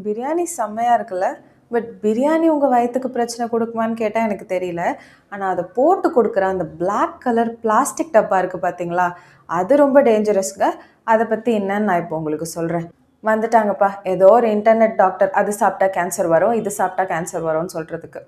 பிரியாணி செம்மையாக இருக்குல்ல. பட் பிரியாணி உங்கள் வயிற்றுக்கு பிரச்சனை கொடுக்குமான்னு கேட்டால் எனக்கு தெரியல. ஆனால் அதை போட்டு கொடுக்குற அந்த பிளாக் கலர் பிளாஸ்டிக் டப்பா இருக்குது பார்த்தீங்களா, அது ரொம்ப டேஞ்சரஸ்ங்க. அதை பற்றி என்னன்னு நான் இப்போ உங்களுக்கு சொல்கிறேன். வந்துட்டாங்கப்பா ஏதோ ஒரு இன்டர்நெட் டாக்டர், அது சாப்பிட்டா கேன்சர் வரும், இது சாப்பிட்டா கேன்சர் வரும்னு சொல்கிறதுக்கு.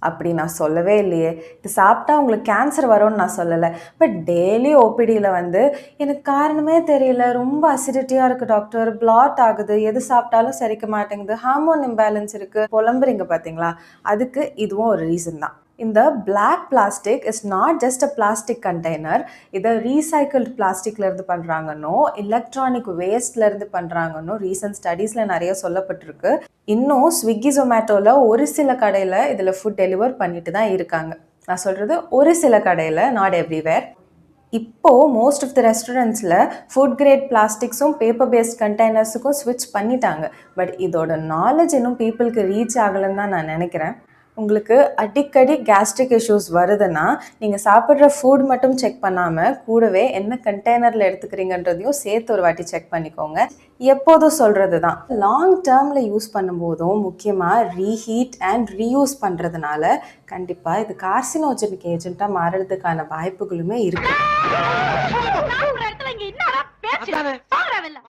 அப்படி நான் சொல்லவே இல்லையே. இது சாப்பிட்டா உங்களுக்கு கேன்சர் வரும்னு நான் சொல்லலை. பட் டெய்லி ஓபிடியில் வந்து எனக்கு காரணமே தெரியல, ரொம்ப அசிடிட்டியாக இருக்குது டாக்டர், பிளாட் ஆகுது, எது சாப்பிட்டாலும் சரிக்க மாட்டேங்குது, ஹார்மோன் இம்பேலன்ஸ் இருக்குது, புலம்புறீங்க பார்த்தீங்களா, அதுக்கு இதுவும் ஒரு ரீசன் தான். இந்த black plastic is not just a plastic container. இதை ரீசைக்கிள்டு பிளாஸ்டிக்லேருந்து பண்ணுறாங்கன்னோ எலக்ட்ரானிக் வேஸ்ட்லேருந்து பண்ணுறாங்கன்னோ ரீசன்ட் ஸ்டடீஸில் நிறைய சொல்லப்பட்டிருக்கு. இன்னும் ஸ்விக்கி ஜொமேட்டோவில் ஒரு சில கடையில் இதில் ஃபுட் டெலிவர் பண்ணிட்டு தான் இருக்காங்க. நான் சொல்கிறது ஒரு சில கடையில், நாட் எவ்ரிவேர். இப்போது மோஸ்ட் ஆஃப் த ரெஸ்டாரண்ட்ஸில் ஃபுட் கிரேட் பிளாஸ்டிக்ஸும் பேப்பர் பேஸ்ட் கண்டெய்னர்ஸுக்கும் ஸ்விட்ச் பண்ணிட்டாங்க. பட் இதோட நாலேஜ் இன்னும் பீப்புளுக்கு ரீச் ஆகலைன்னு தான் நான் நினைக்கிறேன். உங்களுக்கு அடிக்கடி கேஸ்ட்ரிக் இஷ்யூஸ் வருதுன்னா நீங்கள் சாப்பிட்ற ஃபுட் மட்டும் செக் பண்ணாமல் கூடவே என்ன கண்டெய்னரில் எடுத்துக்கிறீங்கன்றதையும் சேர்த்து ஒரு வாட்டி செக் பண்ணிக்கோங்க. எப்போதும் சொல்கிறது தான், லாங் டேர்மில் யூஸ் பண்ணும்போதும் முக்கியமாக ரீஹீட் அண்ட் ரீயூஸ் பண்ணுறதுனால கண்டிப்பாக இது கார்சினோஜெனிக் ஏஜென்ட்டாக மாறுறதுக்கான வாய்ப்புகளுமே இருக்குது.